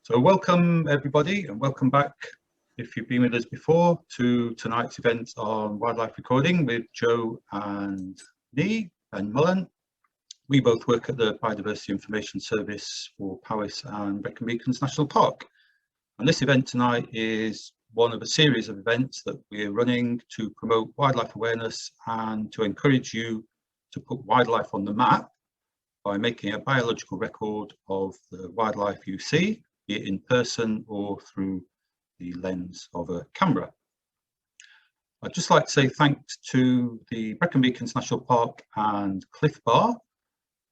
So welcome everybody, and welcome back, if you've been with us before, to tonight's event on wildlife recording with Joe and me, Ben Mullen. We both work at the Biodiversity Information Service for Powys and Brecon Beacons National Park. And this event tonight is one of a series of events that we're running to promote wildlife awareness and to encourage you to put wildlife on the map by making a biological record of the wildlife you see, be it in person or through the lens of a camera. I'd just like to say thanks to the Brecon Beacons National Park and CLIF,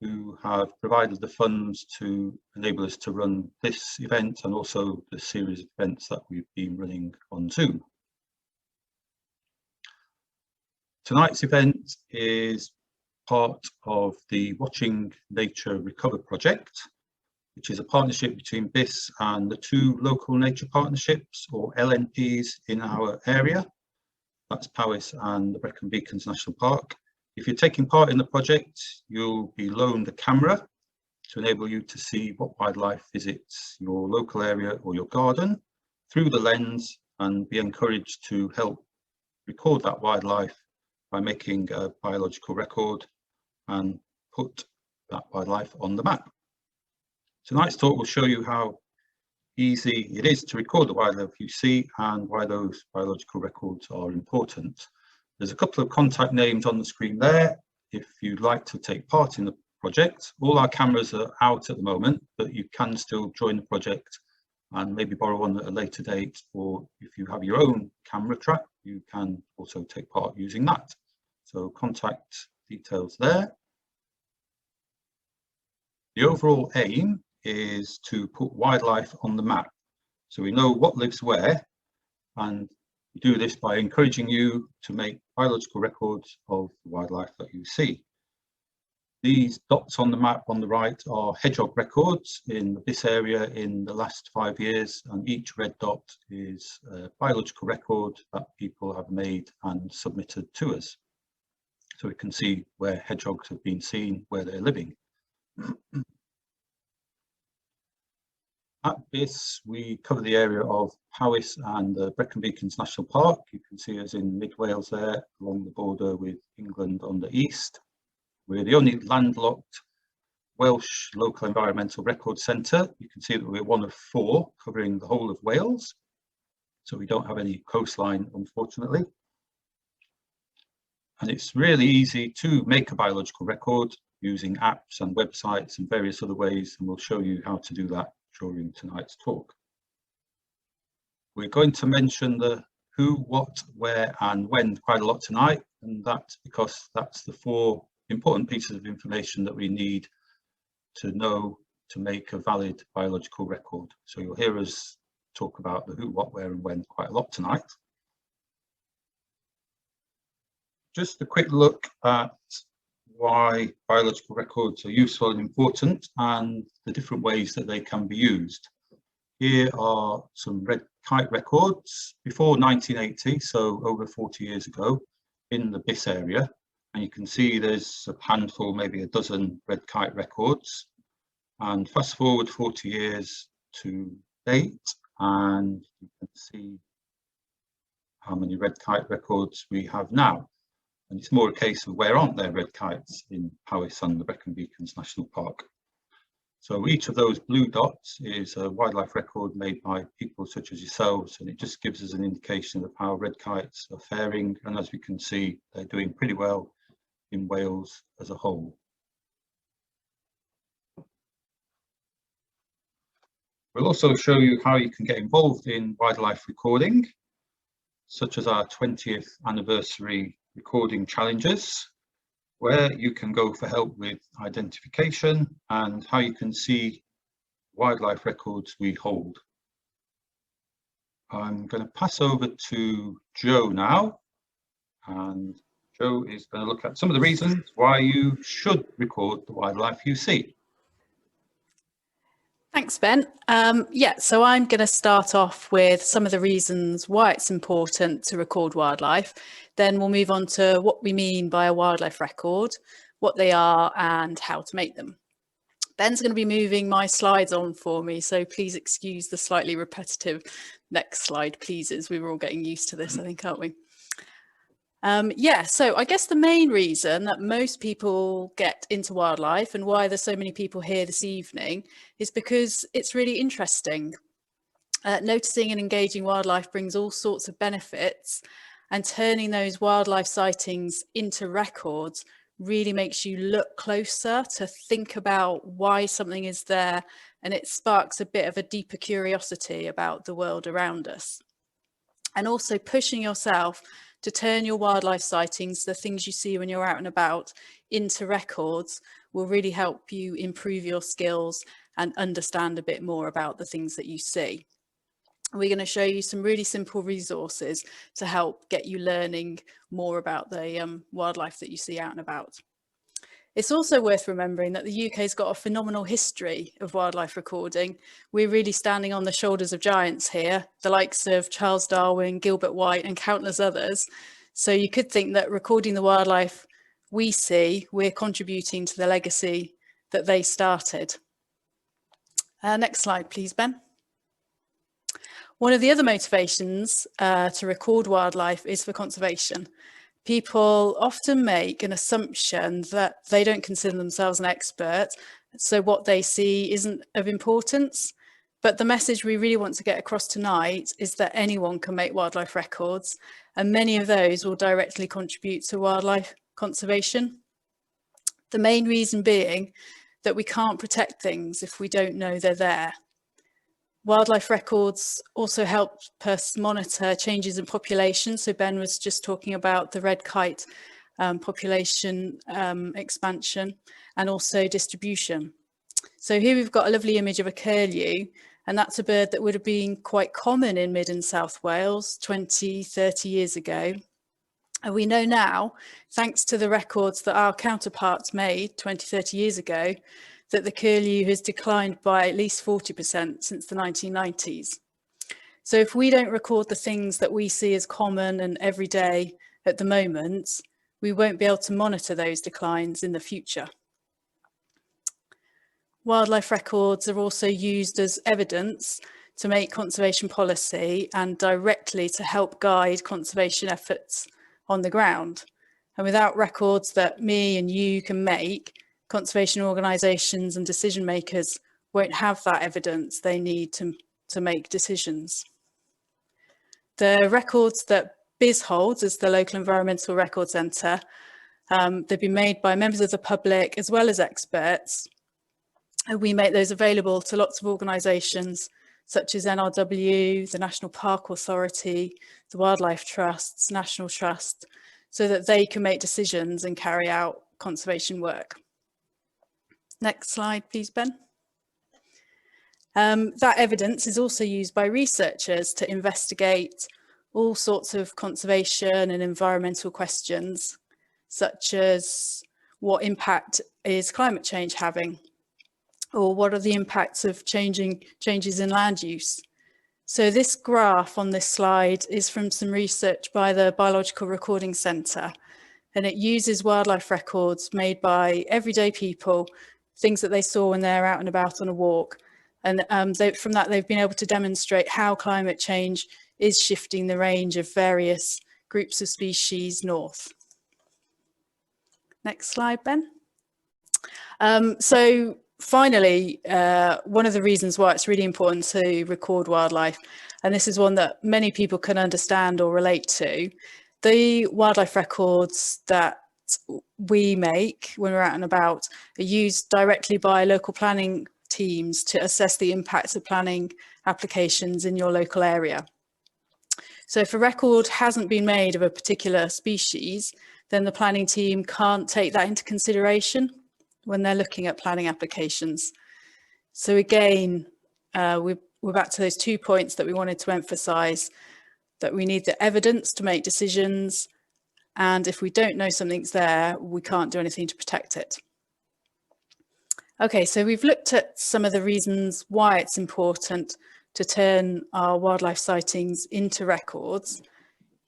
who have provided the funds to enable us to run this event and also the series of events that we've been running on Zoom. Tonight's event is part of the Watching Nature Recover project, which is a partnership between BIS and the two local nature partnerships, or LNPs, in our area. That's Powys and the Brecon Beacons National Park. If you're taking part in the project, you'll be loaned a camera to enable you to see what wildlife visits your local area or your garden through the lens, and be encouraged to help record that wildlife by making a biological record and put that wildlife on the map. Tonight's talk will show you how easy it is to record the wildlife you see and why those biological records are important. There's a couple of contact names on the screen there if you'd like to take part in the project. All our cameras are out at the moment, but you can still join the project and maybe borrow one at a later date, or if you have your own camera track, you can also take part using that. So contact details there. The overall aim is to put wildlife on the map, so we know what lives where, and we do this by encouraging you to make biological records of the wildlife that you see. These dots on the map on the right are hedgehog records in this area in the last 5 years, and each red dot is a biological record that people have made and submitted to us. So we can see where hedgehogs have been seen, where they're living. At BIS, we cover the area of Powys and the Brecon Beacons National Park. You can see us in mid Wales there, along the border with England on the east. We're the only landlocked Welsh local environmental record centre. You can see that we're one of 4 covering the whole of Wales. So we don't have any coastline, unfortunately. And it's really easy to make a biological record using apps and websites and various other ways, and we'll show you how to do that during tonight's talk. We're going to mention the who, what, where and when quite a lot tonight, and that's because that's the 4 important pieces of information that we need to know to make a valid biological record. So you'll hear us talk about the who, what, where and when quite a lot tonight. Just a quick look at why biological records are useful and important and the different ways that they can be used. Here are some red kite records before 1980, so over 40 years ago, in the BIS area. And you can see there's a handful, maybe a dozen red kite records. And fast forward 40 years to date, and you can see how many red kite records we have now. And it's more a case of where aren't there red kites in Powys and the Brecon Beacons National Park. So each of those blue dots is a wildlife record made by people such as yourselves, and it just gives us an indication of how red kites are faring. And as we can see, they're doing pretty well in Wales as a whole. We'll also show you how you can get involved in wildlife recording, such as our 20th anniversary recording challenges, where you can go for help with identification and how you can see wildlife records we hold. I'm going to pass over to Joe now, and Joe is going to look at some of the reasons why you should record the wildlife you see. Thanks, Ben. So I'm going to start off with some of the reasons why it's important to record wildlife. Then we'll move on to what we mean by a wildlife record, what they are and how to make them. Ben's going to be moving my slides on for me, so please excuse the slightly repetitive next slide, pleases. We were all getting used to this, I think, aren't we? Yeah, so I guess the main reason that most people get into wildlife and why there's so many people here this evening is because it's really interesting. Noticing and engaging wildlife brings all sorts of benefits, and turning those wildlife sightings into records really makes you look closer to think about why something is there, and it sparks a bit of a deeper curiosity about the world around us. And also pushing yourself to turn your wildlife sightings, the things you see when you're out and about, into records will really help you improve your skills and understand a bit more about the things that you see. We're going to show you some really simple resources to help get you learning more about the wildlife that you see out and about. It's also worth remembering that the UK's got a phenomenal history of wildlife recording. We're really standing on the shoulders of giants here, the likes of Charles Darwin, Gilbert White and countless others. So you could think that recording the wildlife we see, we're contributing to the legacy that they started. Next slide, please, Ben. One of the other motivations to record wildlife is for conservation. People often make an assumption that they don't consider themselves an expert, so what they see isn't of importance. But the message we really want to get across tonight is that anyone can make wildlife records, and many of those will directly contribute to wildlife conservation. The main reason being that we can't protect things if we don't know they're there. Wildlife records also help us monitor changes in population. So Ben was just talking about the red kite population expansion and also distribution. So here we've got a lovely image of a curlew, and that's a bird that would have been quite common in Mid and South Wales 20, 30 years ago. And we know now, thanks to the records that our counterparts made 20, 30 years ago, that the curlew has declined by at least 40% since the 1990s. So if we don't record the things that we see as common and everyday at the moment, we won't be able to monitor those declines in the future. Wildlife records are also used as evidence to make conservation policy and directly to help guide conservation efforts on the ground. And without records that me and you can make, conservation organisations and decision makers won't have that evidence they need to make decisions. The records that BIS holds as the Local Environmental Record Centre, they've been made by members of the public as well as experts. And we make those available to lots of organisations such as NRW, the National Park Authority, the Wildlife Trusts, National Trust, so that they can make decisions and carry out conservation work. Next slide, please, Ben. That evidence is also used by researchers to investigate all sorts of conservation and environmental questions, such as what impact is climate change having, or what are the impacts of changes in land use. So this graph on this slide is from some research by the Biological Recording Centre, and it uses wildlife records made by everyday people, things that they saw when they're out and about on a walk. And from that, they've been able to demonstrate how climate change is shifting the range of various groups of species north. Next slide, Ben. So finally, one of the reasons why it's really important to record wildlife, and this is one that many people can understand or relate to, the wildlife records that we make when we're out and about are used directly by local planning teams to assess the impacts of planning applications in your local area. So if a record hasn't been made of a particular species, then the planning team can't take that into consideration when they're looking at planning applications. So again, we're back to those 2 points that we wanted to emphasise, that we need the evidence to make decisions, and if we don't know something's there, we can't do anything to protect it. Okay, so we've looked at some of the reasons why it's important to turn our wildlife sightings into records.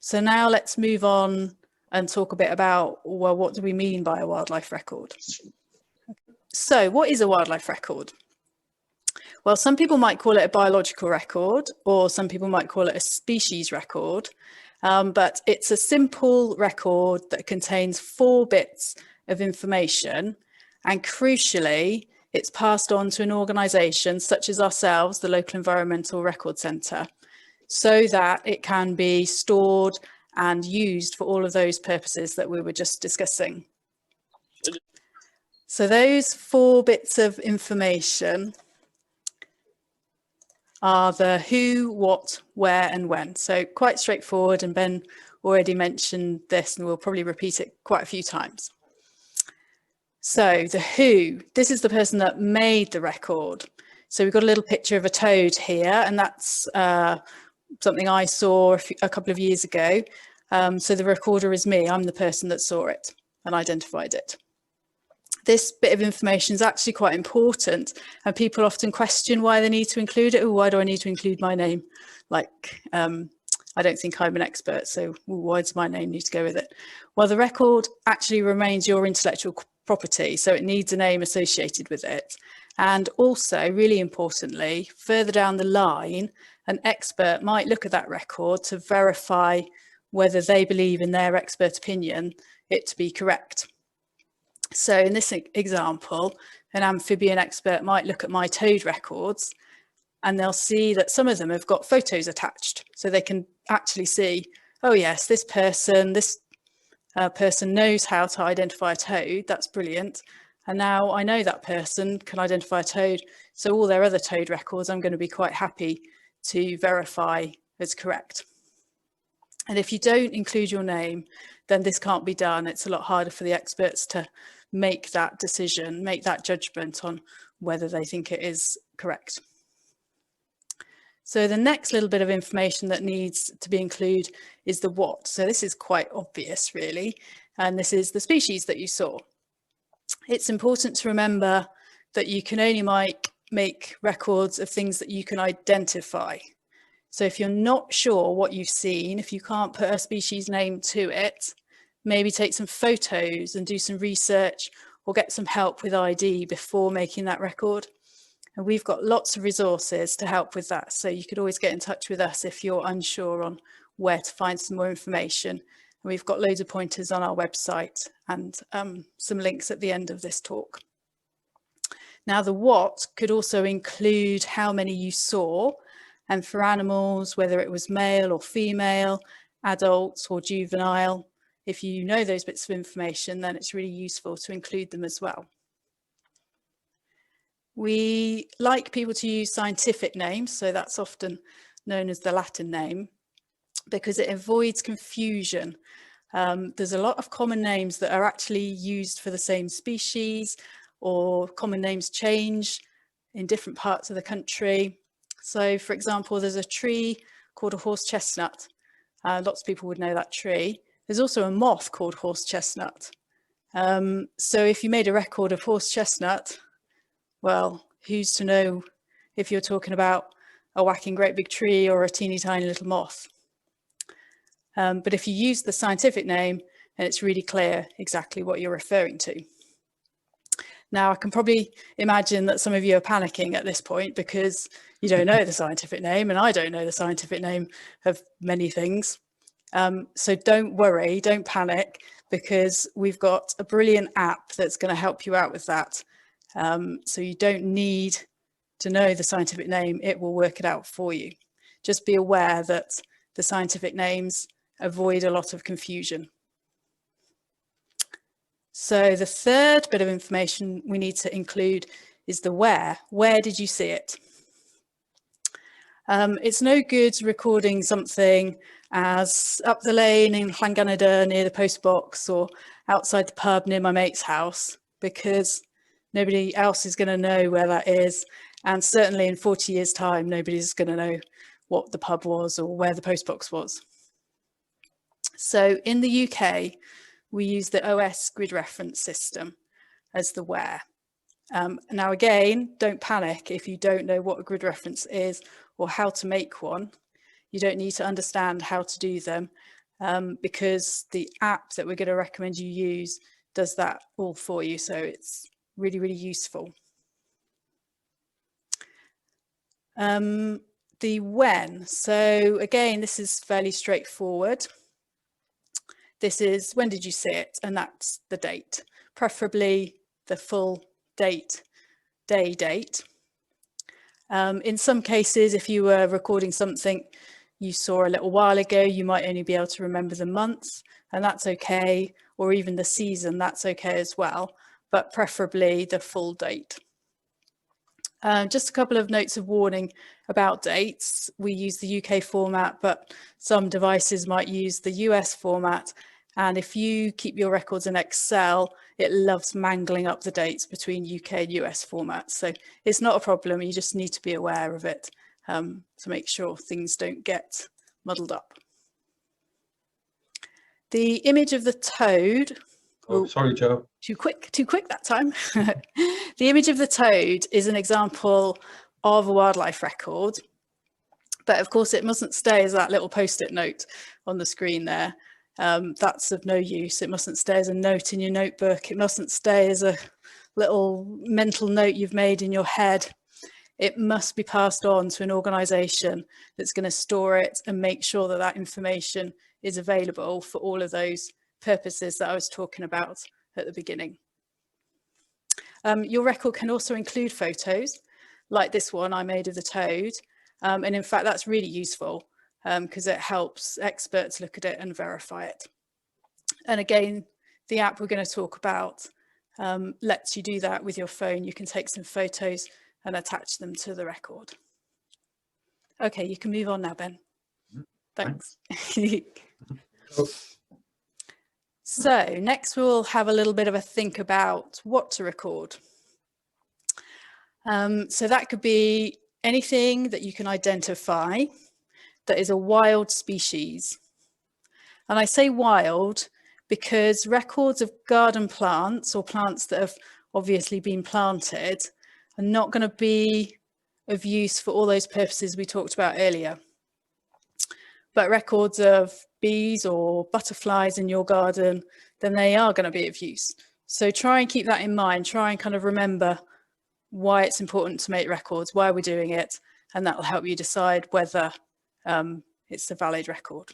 So now let's move on and talk a bit about, well, what do we mean by a wildlife record? So what is a wildlife record? Well, some people might call it a biological record, or some people might call it a species record, but it's a simple record that contains 4 bits of information, and crucially, it's passed on to an organisation such as ourselves, the Local Environmental Record Centre, so that it can be stored and used for all of those purposes that we were just discussing. So those 4 bits of information are the who, what, where and when. So quite straightforward, and Ben already mentioned this and we'll probably repeat it quite a few times. So the who, this is the person that made the record. So we've got a little picture of a toad here, and that's something I saw a couple of years ago. So the recorder is me, I'm the person that saw it and identified it. This bit of information is actually quite important, and people often question why they need to include it. Oh, why do I need to include my name? Like, I don't think I'm an expert, so why does my name need to go with it? Well, the record actually remains your intellectual property, so it needs a name associated with it. And also, really importantly, further down the line, an expert might look at that record to verify whether they believe in their expert opinion it to be correct. So in this example, an amphibian expert might look at my toad records and they'll see that some of them have got photos attached. So they can actually see, oh yes, this person knows how to identify a toad. That's brilliant. And now I know that person can identify a toad. So all their other toad records, I'm going to be quite happy to verify as correct. And if you don't include your name, then this can't be done. It's a lot harder for the experts to make that decision, make that judgment on whether they think it is correct. So the next little bit of information that needs to be included is the what. So this is quite obvious, really, and this is the species that you saw. It's important to remember that you can only make records of things that you can identify. So if you're not sure what you've seen, if you can't put a species name to it, maybe take some photos and do some research or get some help with ID before making that record. And we've got lots of resources to help with that. So you could always get in touch with us if you're unsure on where to find some more information. And we've got loads of pointers on our website and some links at the end of this talk. Now, the what could also include how many you saw, and for animals, whether it was male or female, adults or juvenile. If you know those bits of information, then it's really useful to include them as well. We like people to use scientific names, so that's often known as the Latin name, because it avoids confusion. There's a lot of common names that are actually used for the same species, or common names change in different parts of the country. So, for example, there's a tree called a horse chestnut. Lots of people would know that tree. There's also a moth called horse chestnut. So if you made a record of horse chestnut, well, who's to know if you're talking about a whacking great big tree or a teeny tiny little moth? But if you use the scientific name, then it's really clear exactly what you're referring to. Now, I can probably imagine that some of you are panicking at this point because you don't know the scientific name, and I don't know the scientific name of many things. So don't worry, don't panic, because we've got a brilliant app that's going to help you out with that. So you don't need to know the scientific name, it will work it out for you. Just be aware that the scientific names avoid a lot of confusion. So the third bit of information we need to include is the where. Where did you see it? It's no good recording something as up the lane in Llanganada near the post box or outside the pub near my mate's house, because nobody else is going to know where that is. And certainly in 40 years' time, nobody's going to know what the pub was or where the post box was. So in the UK, we use the OS grid reference system as the where. Now again, don't panic if you don't know what a grid reference is or how to make one. You don't need to understand how to do them, because the app that we're going to recommend you use does that all for you. So it's really, really useful. The when, so again, this is fairly straightforward. This is when did you see it, and that's the date, preferably the full date, date. In some cases, if you were recording something you saw a little while ago, you might only be able to remember the months, and that's okay, or even the season, that's okay as well, but preferably the full date. Just a couple of notes of warning about dates. We use the UK format, but some devices might use the US format. And if you keep your records in Excel, it loves mangling up the dates between UK and US formats. So it's not a problem. You just need to be aware of it to make sure things don't get muddled up. The image of the toad. Oh, sorry, Joe. Too quick that time. The image of the toad is an example of a wildlife record, but of course it mustn't stay as that little post-it note on the screen there. That's of no use. It mustn't stay as a note in your notebook. It mustn't stay as a little mental note you've made in your head. It must be passed on to an organisation that's going to store it and make sure that that information is available for all of those purposes that I was talking about at the beginning. Your record can also include photos, like this one I made of the toad. And in fact, that's really useful because it helps experts look at it and verify it. And again, the app we're going to talk about lets you do that with your phone. You can take some photos and attach them to the record. Okay, you can move on now, Ben. Thanks. So next we'll have a little bit of a think about what to record. So that could be anything that you can identify that is a wild species. And I say wild because records of garden plants or plants that have obviously been planted are not going to be of use for all those purposes we talked about earlier. But records of bees or butterflies in your garden, then they are going to be of use. So try and keep that in mind. Try and kind of remember why it's important to make records, why we're doing it, and that will help you decide whether it's a valid record.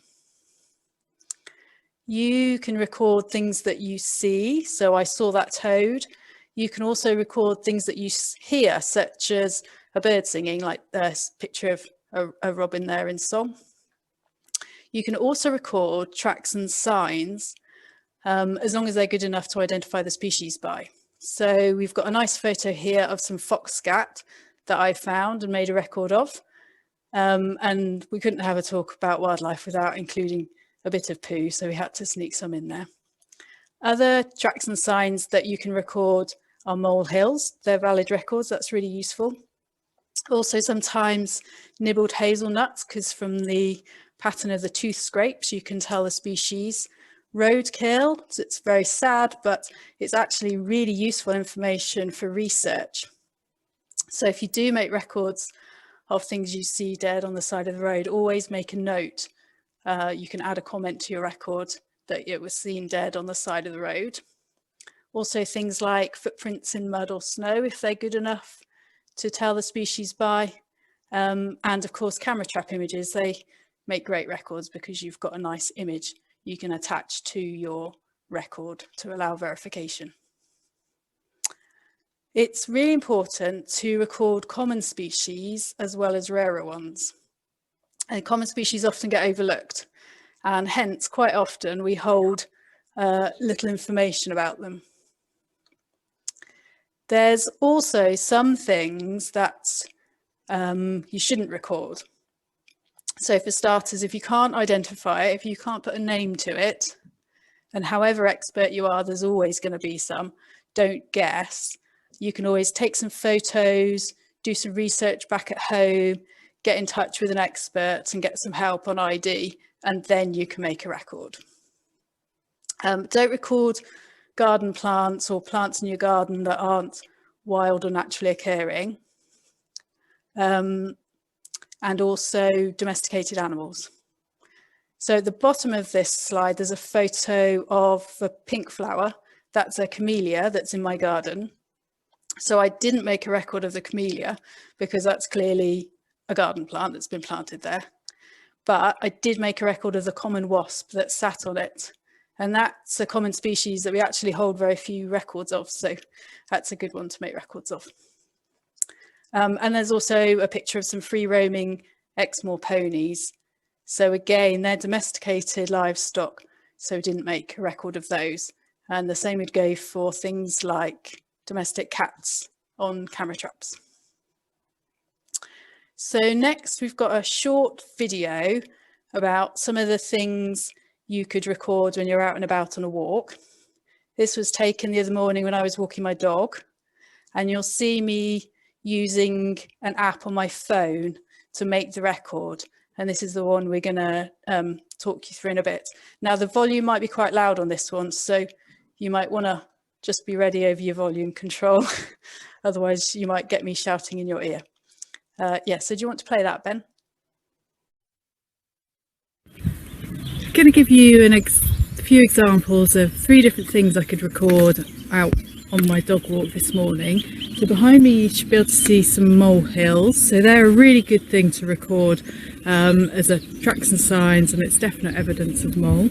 You can record things that you see. So I saw that toad. You can also record things that you hear, such as a bird singing, like this picture of a robin there in song. You can also record tracks and signs as long as they're good enough to identify the species by. So we've got a nice photo here of some foxscat that I found and made a record of. And we couldn't have a talk about wildlife without including a bit of poo, so we had to sneak some in there. Other tracks and signs that you can record are molehills. They're valid records, that's really useful. Also sometimes nibbled hazelnuts, because from the pattern of the tooth scrapes you can tell the species. Roadkill, so it's very sad, but it's actually really useful information for research. So if you do make records of things you see dead on the side of the road, always make a note. You can add a comment to your record that it was seen dead on the side of the road. Also things like footprints in mud or snow, if they're good enough to tell the species by. And of course, camera trap images, they make great records because you've got a nice image you can attach to your record to allow verification. It's really important to record common species as well as rarer ones. And common species often get overlooked, and hence quite often we hold little information about them. There's also some things that you shouldn't record. So for starters, if you can't identify it, if you can't put a name to it, and however expert you are, there's always going to be some, don't guess. You can always take some photos, do some research back at home, get in touch with an expert and get some help on ID, and then you can make a record. Don't record garden plants or plants in your garden that aren't wild or naturally occurring. And also domesticated animals. So at the bottom of this slide, there's a photo of a pink flower. That's a camellia that's in my garden. So I didn't make a record of the camellia because that's clearly a garden plant that's been planted there. But I did make a record of the common wasp that sat on it. And that's a common species that we actually hold very few records of. So that's a good one to make records of. And there's also a picture of some free roaming Exmoor ponies. So again, they're domesticated livestock. So we didn't make a record of those. And the same would go for things like domestic cats on camera traps. So next we've got a short video about some of the things you could record when you're out and about on a walk. This was taken the other morning when I was walking my dog, and you'll see me using an app on my phone to make the record. And this is the one we're going to talk you through in a bit. Now the volume might be quite loud on this one, so you might want to just be ready over your volume control. Otherwise you might get me shouting in your ear. Yeah, so do you want to play that, Ben? I'm going to give you a few examples of 3 different things I could record out on my dog walk this morning. So behind me you should be able to see some molehills. So they're a really good thing to record as tracks and signs, and it's definite evidence of mole.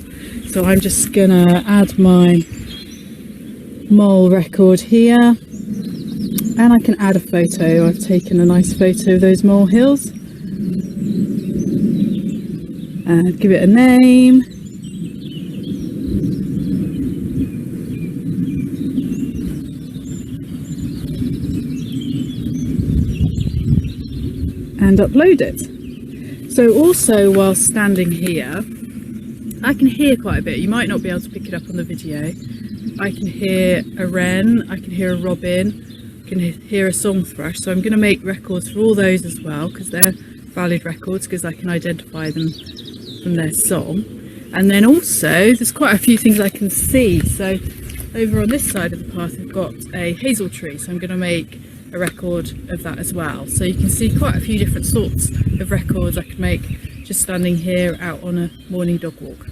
So I'm just going to add my mole record here, and I can add a photo. I've taken a nice photo of those molehills and give it a name. And upload it. So also while standing here, I can hear quite a bit. You might not be able to pick it up on the video. I can hear a wren, I can hear a robin, I can hear a song thrush. So I'm going to make records for all those as well, because they're valid records, because I can identify them from their song. And then also there's quite a few things I can see. So over on this side of the path I've got a hazel tree, so I'm going to make a record of that as well. So you can see quite a few different sorts of records I could make just standing here out on a morning dog walk.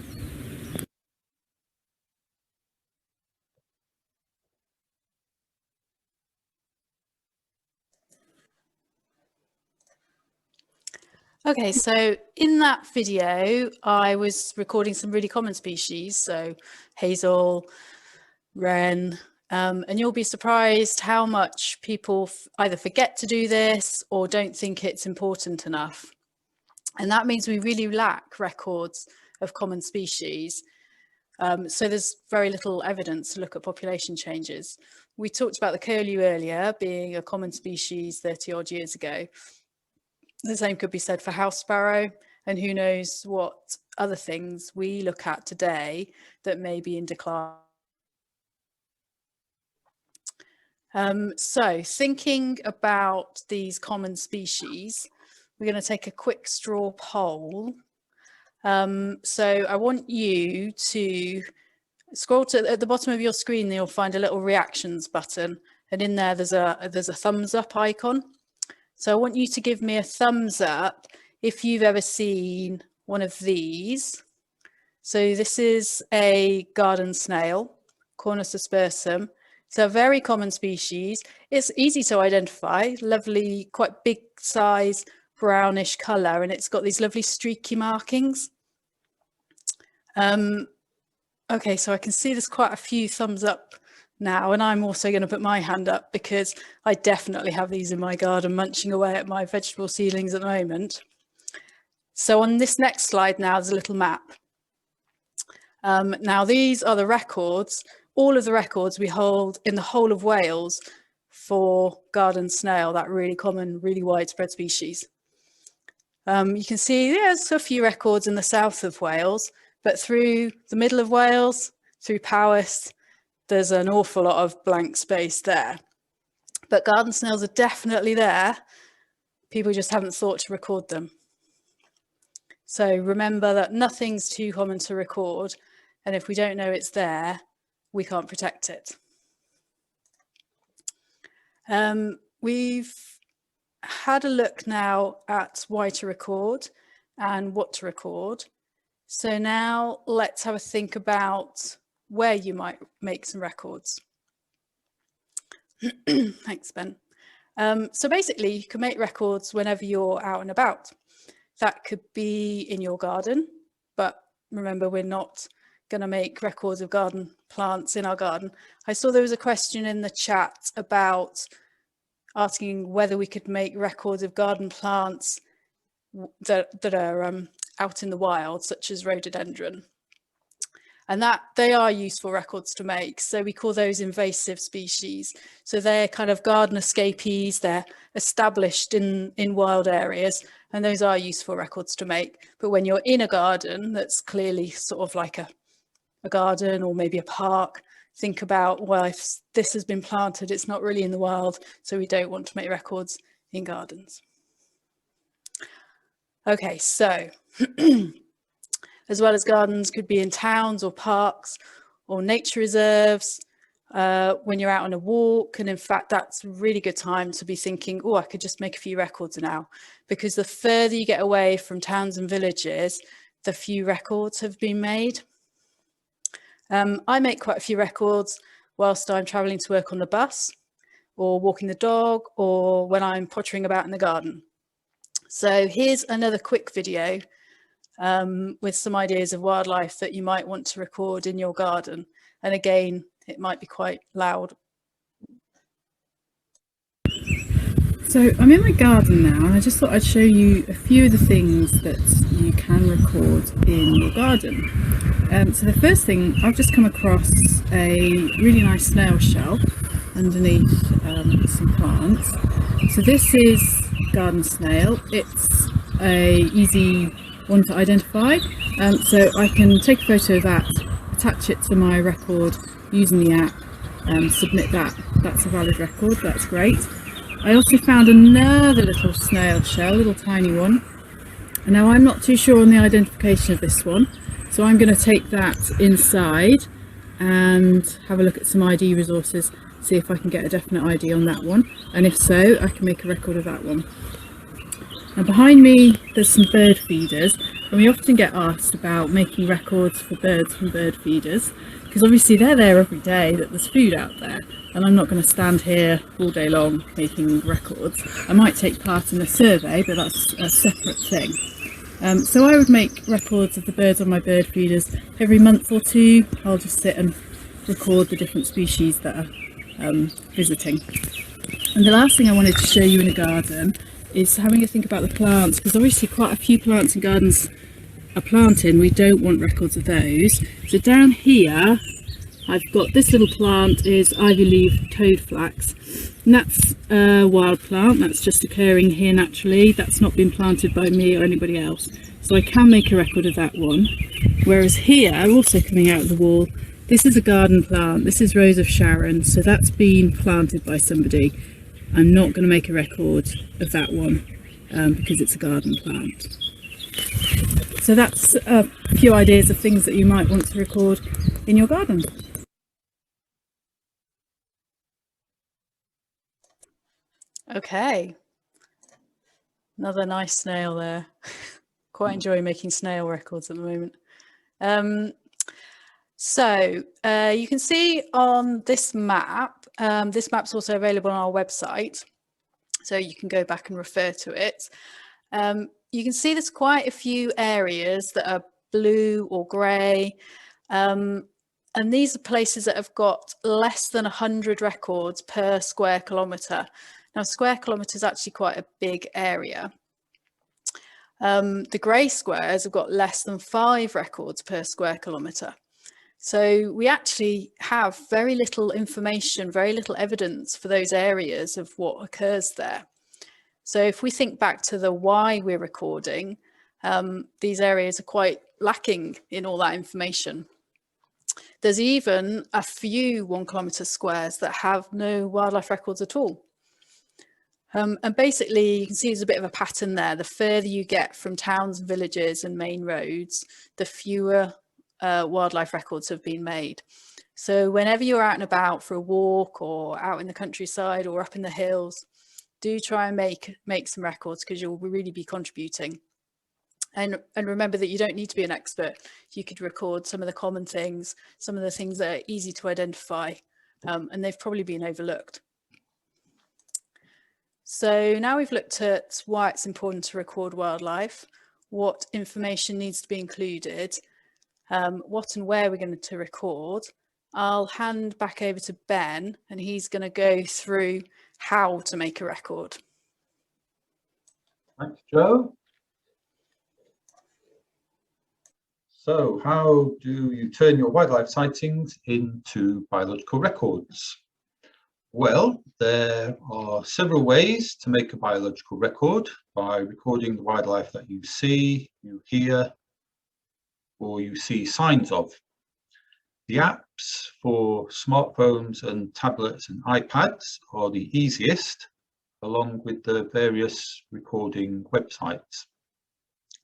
Okay, so in that video, I was recording some really common species, so hazel, wren, and you'll be surprised how much people either forget to do this or don't think it's important enough. And that means we really lack records of common species. So there's very little evidence to look at population changes. We talked about the curlew earlier being a common species 30 odd years ago. The same could be said for house sparrow, and who knows what other things we look at today that may be in decline. So thinking about these common species, we're going to take a quick straw poll. So I want you to scroll to at the bottom of your screen, you'll find a little reactions button, and in there there's a thumbs up icon. So I want you to give me a thumbs up if you've ever seen one of these. So this is a garden snail, Cornus aspersum. It's a very common species. It's easy to identify, lovely, quite big size, brownish colour, and it's got these lovely streaky markings. Okay, so I can see there's quite a few thumbs up now, and I'm also going to put my hand up because I definitely have these in my garden munching away at my vegetable seedlings at the moment. So on this next slide now, there's a little map. Now these are the records, all of the records we hold in the whole of Wales for garden snail, that really common, really widespread species. You can see there's a few records in the south of Wales, but through the middle of Wales, through Powys, there's an awful lot of blank space there. But garden snails are definitely there. People just haven't thought to record them. So remember that nothing's too common to record, and if we don't know it's there, we can't protect it. We've had a look now at why to record and what to record. So now let's have a think about where you might make some records. Thanks, Ben. So basically, you can make records whenever you're out and about. That could be in your garden, but remember, we're not going to make records of garden plants in our garden. I saw there was a question in the chat about asking whether we could make records of garden plants that are out in the wild, such as rhododendron. And that they are useful records to make. So we call those invasive species. So they're kind of garden escapees, they're established in wild areas, and those are useful records to make. But when you're in a garden that's clearly sort of like a garden or maybe a park, think about, well, if this has been planted, it's not really in the wild, so we don't want to make records in gardens. Okay, so as well as gardens could be in towns or parks or nature reserves, when you're out on a walk. And in fact, that's a really good time to be thinking, oh, I could just make a few records now, because the further you get away from towns and villages, the few records have been made. I make quite a few records whilst I'm traveling to work on the bus, or walking the dog, or when I'm pottering about in the garden. So here's another quick video with some ideas of wildlife that you might want to record in your garden. And again, it might be quite loud. So I'm in my garden now, and I just thought I'd show you a few of the things that you can record in your garden. So the first thing, I've just come across a really nice snail shell underneath some plants. So this is garden snail. It's a easy one to identify. So I can take a photo of that, attach it to my record using the app, submit that. That's a valid record, that's great. I also found another little snail shell, a little tiny one. And now I'm not too sure on the identification of this one, so I'm going to take that inside and have a look at some ID resources, see if I can get a definite ID on that one, and if so, I can make a record of that one. Now behind me there's some bird feeders, and we often get asked about making records for birds from bird feeders, because obviously they're there every day, that there's food out there, and I'm not going to stand here all day long making records. I might take part in a survey, but that's a separate thing. So I would make records of the birds on my bird feeders every month or two. I'll just sit and record the different species that are visiting. And the last thing I wanted to show you in a garden is having a think about the plants, because obviously quite a few plants and gardens are planting. We don't want records of those. So down here I've got this little plant is ivy leaf toadflax, and that's a wild plant that's just occurring here naturally. That's not been planted by me or anybody else, so I can make a record of that one. Whereas here, also coming out of the wall, this is a garden plant. This is Rose of Sharon, so that's been planted by somebody. I'm not going to make a record of that one because it's a garden plant. So that's a few ideas of things that you might want to record in your garden. Okay, another nice snail there. Quite enjoy making snail records at the moment. So you can see on this map, this map's also available on our website, so you can go back and refer to it. You can see there's quite a few areas that are blue or grey, and these are places that have got less than 100 records per square kilometre. Now, a square kilometre is actually quite a big area. The grey squares have got less than 5 records per square kilometre. So we actually have very little information, very little evidence for those areas of what occurs there. So if we think back to the why we're recording, these areas are quite lacking in all that information. There's even a few 1 kilometre squares that have no wildlife records at all. And basically you can see there's a bit of a pattern there. The further you get from towns and villages and main roads, the fewer wildlife records have been made. So whenever you're out and about for a walk or out in the countryside or up in the hills, do try and make some records, because you'll really be contributing. And remember that you don't need to be an expert. You could record some of the common things, some of the things that are easy to identify, and they've probably been overlooked. So now we've looked at why it's important to record wildlife, what information needs to be included, what and where we're going to record. I'll hand back over to Ben and he's going to go through how to make a record. Thanks, Joe. So how do you turn your wildlife sightings into biological records? Well, there are several ways to make a biological record by recording the wildlife that you see, you hear, or you see signs of. The apps for smartphones and tablets and iPads are the easiest, along with the various recording websites.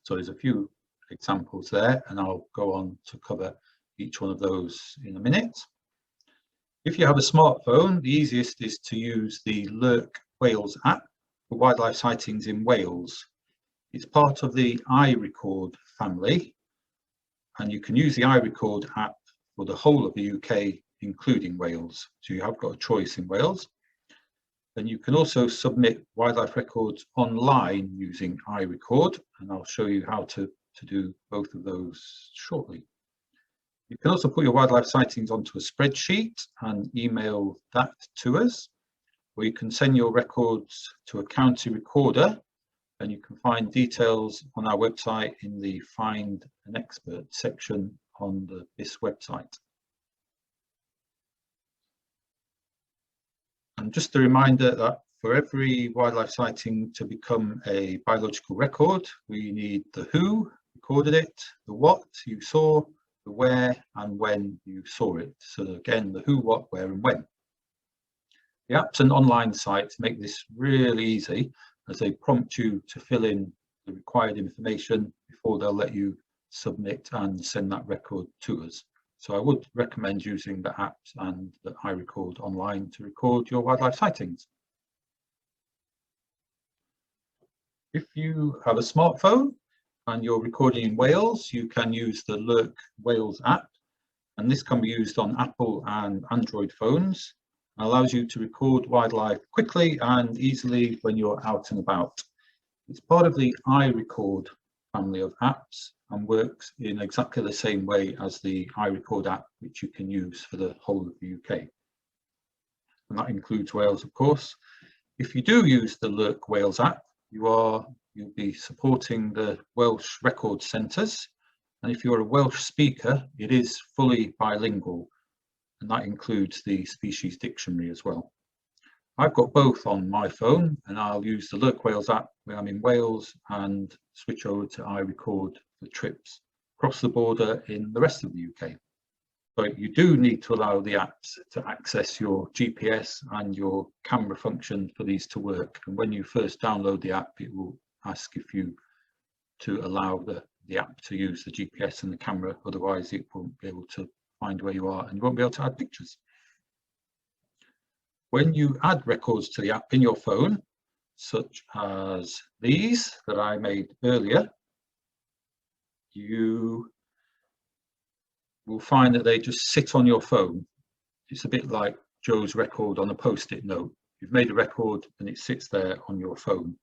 So there's a few examples there, and I'll go on to cover each one of those in a minute. If you have a smartphone, the easiest is to use the Lurk Wales app for wildlife sightings in Wales. It's part of the iRecord family, and you can use the iRecord app for the whole of the UK, including Wales. So you have got a choice in Wales. And you can also submit wildlife records online using iRecord, and I'll show you how to do both of those shortly. You can also put your wildlife sightings onto a spreadsheet and email that to us, or you can send your records to a county recorder, and you can find details on our website in the Find an Expert section on the BIS website. And just a reminder that for every wildlife sighting to become a biological record, we need the who, recorded it, the what you saw, the where and when you saw it. So again, the who, what, where and when. The apps and online sites make this really easy, as they prompt you to fill in the required information before they'll let you submit and send that record to us. So I would recommend using the apps and the iRecord online to record your wildlife sightings. If you have a smartphone and you're recording in Wales, you can use the Lurk Wales app, and this can be used on Apple and Android phones. It allows you to record wildlife quickly and easily when you're out and about. It's part of the iRecord family of apps and works in exactly the same way as the iRecord app, which you can use for the whole of the UK. And that includes Wales, of course. If you do use the Lurk Wales app, you'll be supporting the Welsh record centres. And if you're a Welsh speaker, it is fully bilingual, and that includes the species dictionary as well. I've got both on my phone, and I'll use the Lurk Wales app when I'm in Wales and switch over to iRecord for trips across the border in the rest of the UK. But you do need to allow the apps to access your GPS and your camera function for these to work. And when you first download the app, it will ask if you to allow the app to use the GPS and the camera, otherwise it won't be able to find where you are and you won't be able to add pictures. When you add records to the app in your phone, such as these that I made earlier, you will find that they just sit on your phone. It's a bit like Joe's record on a post-it note. You've made a record and it sits there on your phone.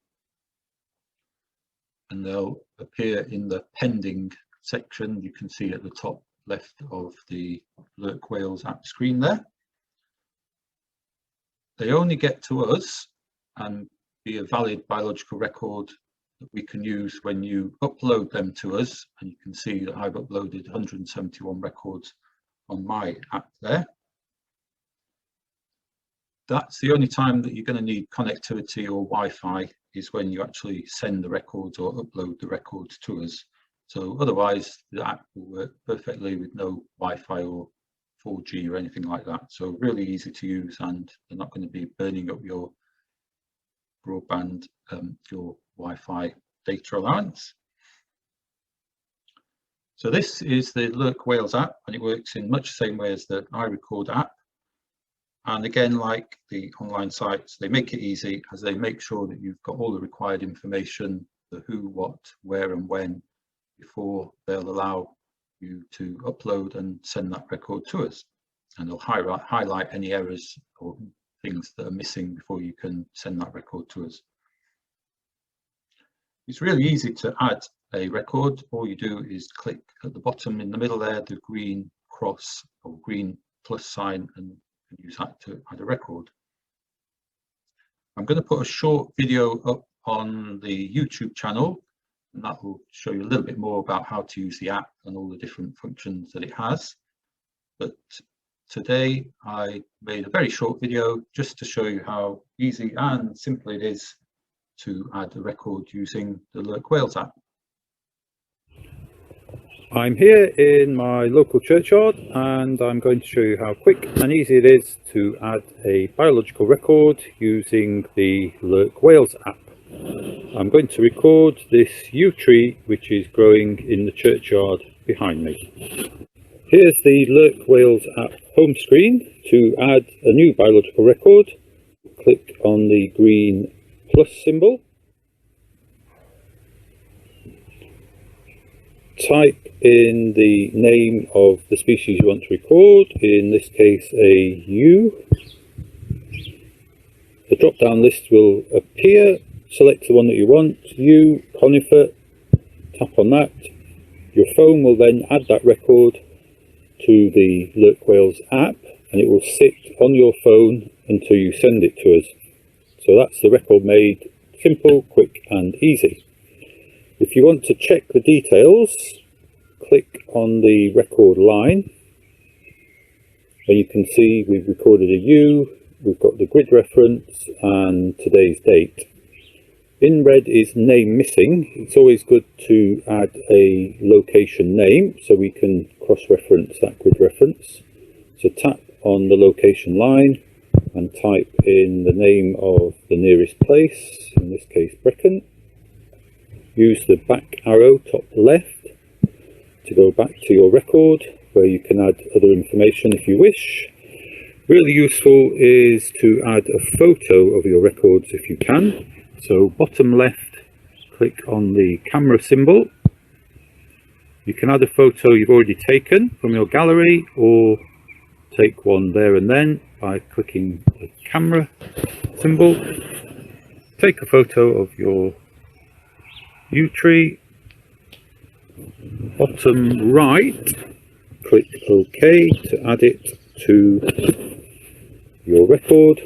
And they'll appear in the pending section. You can see at the top left of the Lurk Wales app screen there. They only get to us and be a valid biological record that we can use when you upload them to us. And you can see that I've uploaded 171 records on my app there. That's the only time that you're going to need connectivity or Wi-Fi, is when you actually send the records or upload the records to us. So otherwise the app will work perfectly with no Wi-Fi or 4G or anything like that. So really easy to use, and they're not going to be burning up your broadband, your Wi-Fi data allowance. So this is the Lurk Wales app, and it works in much the same way as the iRecord app. And again, like the online sites, they make it easy, as they make sure that you've got all the required information, the who, what, where and when, before they'll allow you to upload and send that record to us. And they'll highlight any errors or things that are missing before you can send that record to us. It's really easy to add a record. All you do is click at the bottom in the middle there, the green cross or green plus sign, and use that to add a record. I'm going to put a short video up on the YouTube channel, and that will show you a little bit more about how to use the app and all the different functions that it has. But today I made a very short video just to show you how easy and simple it is to add a record using the Lurk Wales app. I'm here in my local churchyard and I'm going to show you how quick and easy it is to add a biological record using the Lurk Wales app. I'm going to record this yew tree which is growing in the churchyard behind me. Here's the Lurk Wales app home screen. To add a new biological record, click on the green plus symbol. Type in the name of the species you want to record, in this case a yew. The drop down list will appear. Select the one that you want, yew, conifer, tap on that. Your phone will then add that record to the Lurk Wales app and it will sit on your phone until you send it to us. So that's the record made, simple, quick and easy. If you want to check the details, click on the record line and you can see we've recorded a yew, we've got the grid reference and today's date. In red is name missing. It's always good to add a location name so we can cross-reference that grid reference. So tap on the location line and type in the name of the nearest place, in this case Brecon. Use the back arrow top left to go back to your record where you can add other information if you wish. Really useful is to add a photo of your records if you can. So bottom left, click on the camera symbol. You can add a photo you've already taken from your gallery or take one there and then by clicking the camera symbol. Take a photo of your yew tree. Bottom right, click OK to add it to your record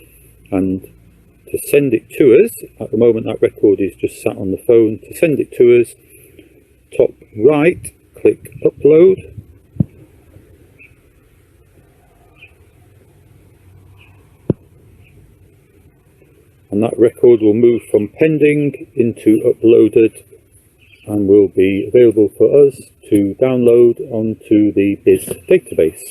and to send it to us. At the moment that record is just sat on the phone. To send it to us, top right, click upload. And that record will move from pending into uploaded and will be available for us to download onto the BIS database.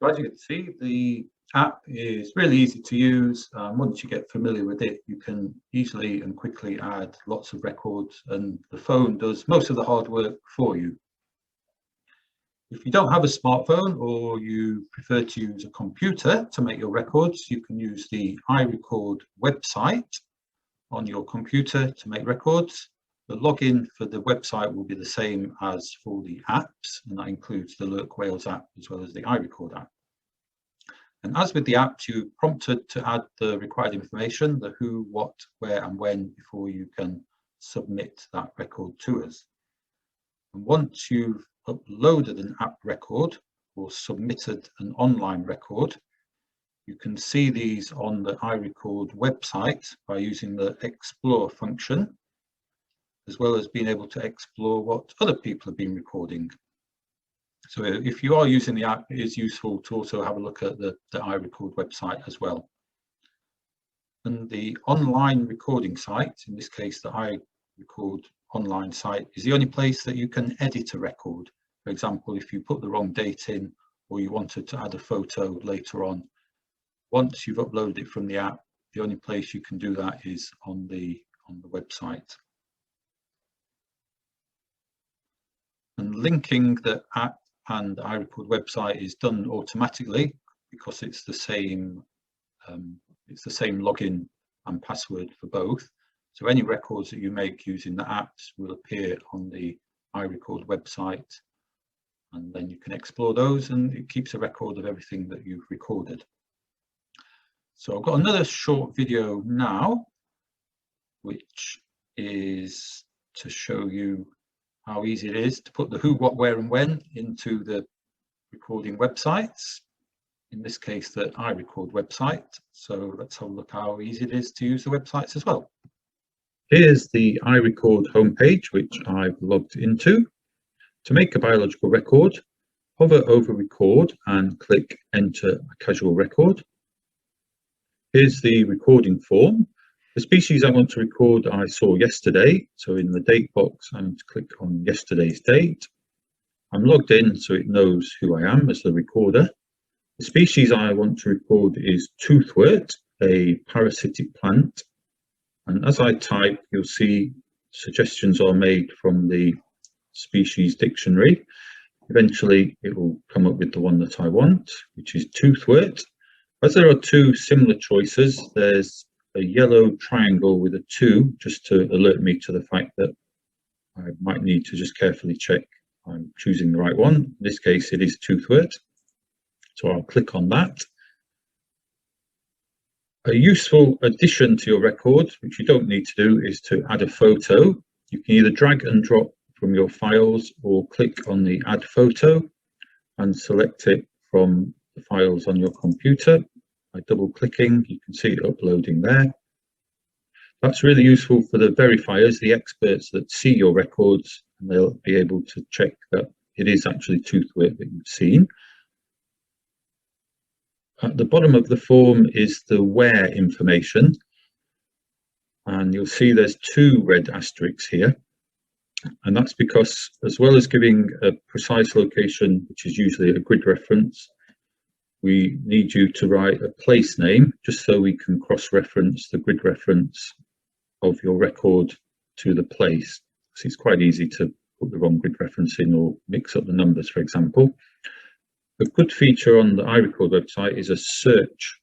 So as you can see, the app is really easy to use. Once you get familiar with it, you can easily and quickly add lots of records and the phone does most of the hard work for you. If you don't have a smartphone or you prefer to use a computer to make your records, you can use the iRecord website on your computer to make records. The login for the website will be the same as for the apps, and that includes the Lurk Wales app as well as the iRecord app. And as with the apps, you're prompted to add the required information, the who, what, where and when, before you can submit that record to us. And once you've uploaded an app record or submitted an online record, you can see these on the iRecord website by using the Explore function, as well as being able to explore what other people have been recording. So if you are using the app, it is useful to also have a look at the iRecord website as well. And the online recording site, in this case the iRecord online site, is the only place that you can edit a record. For example, if you put the wrong date in or you wanted to add a photo later on, once you've uploaded it from the app, the only place you can do that is on the website. And linking the app and the iRecord website is done automatically because it's the same login and password for both. So any records that you make using the apps will appear on the iRecord website, and then you can explore those, and it keeps a record of everything that you've recorded. So I've got another short video now, which is to show you how easy it is to put the who, what, where and when into the recording websites. In this case, the iRecord website. So let's have a look how easy it is to use the websites as well. Here's the iRecord homepage, which I've logged into. To make a biological record, hover over record and click enter a casual record. Here's the recording form. The species I want to record I saw yesterday, so in the date box I'm going to click on yesterday's date. I'm logged in so it knows who I am as the recorder. The species I want to record is toothwort, a parasitic plant. And as I type, you'll see suggestions are made from the species dictionary. Eventually it will come up with the one that I want, which is toothwort. As there are two similar choices, there's a yellow triangle with a 2 just to alert me to the fact that I might need to just carefully check I'm choosing the right one. In this case it is toothwort, so I'll click on that. A useful addition to your record, which you don't need to do, is to add a photo. You can either drag and drop from your files or click on the add photo and select it from the files on your computer. By double clicking, you can see it uploading there. That's really useful for the verifiers, the experts that see your records, and they'll be able to check that it is actually toothwort that you've seen. At the bottom of the form is the where information, and you'll see there's 2 red asterisks here. And that's because, as well as giving a precise location, which is usually a grid reference, we need you to write a place name just so we can cross-reference the grid reference of your record to the place. So it's quite easy to put the wrong grid reference in or mix up the numbers, for example. A good feature on the iRecord website is a search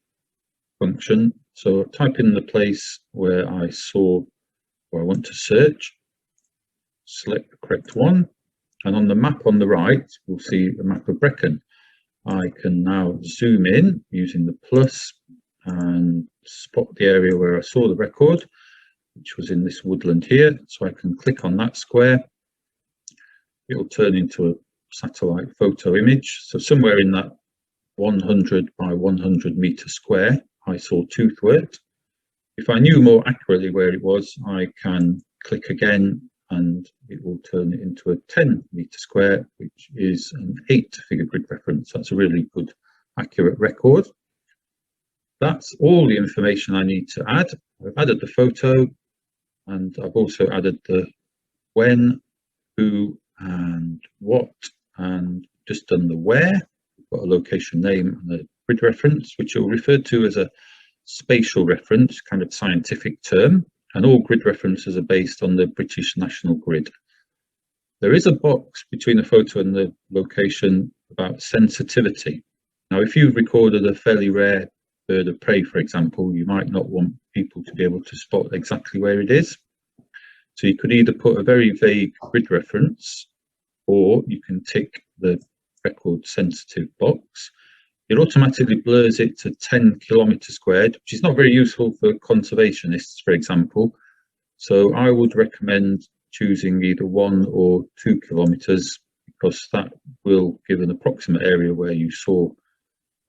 function. So type in the place where I saw or I want to search, select the correct one, and on the map on the right we'll see a map of Brecon. I can now zoom in using the plus and spot the area where I saw the record, which was in this woodland here. So I can click on that square. It will turn into a satellite photo image. So somewhere in that 100 by 100 meter square I saw toothwort. If I knew more accurately where it was, I can click again and it will turn it into a 10 meter square, which is an 8-figure grid reference. That's a really good, accurate record. That's all the information I need to add. I've added the photo, and I've also added the when, who, and what, and just done the where. We've got a location name and a grid reference, which are referred to as a spatial reference, kind of scientific term. And all grid references are based on the British National Grid. There is a box between the photo and the location about sensitivity. Now, if you've recorded a fairly rare bird of prey, for example, you might not want people to be able to spot exactly where it is. So you could either put a very vague grid reference, or you can tick the record sensitive box. It automatically blurs it to 10 kilometers squared, which is not very useful for conservationists, for example. So I would recommend choosing either 1 or 2 kilometers, because that will give an approximate area where you saw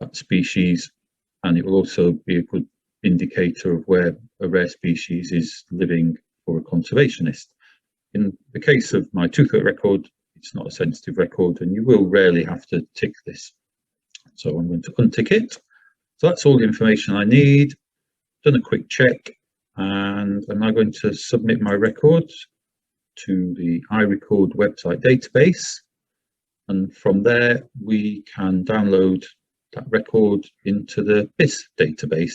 that species, and it will also be a good indicator of where a rare species is living for a conservationist. In the case of my toothwort record, it's not a sensitive record, and you will rarely have to tick this. So I'm going to untick it. So that's all the information I need. Done a quick check, and I'm now going to submit my record to the iRecord website database. And from there, we can download that record into the BIS database.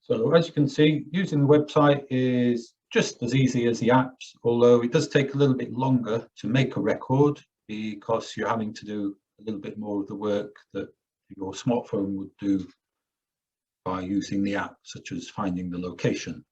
So as you can see, using the website is just as easy as the apps, although it does take a little bit longer to make a record because you're having to do a little bit more of the work that your smartphone would do by using the app, such as finding the location.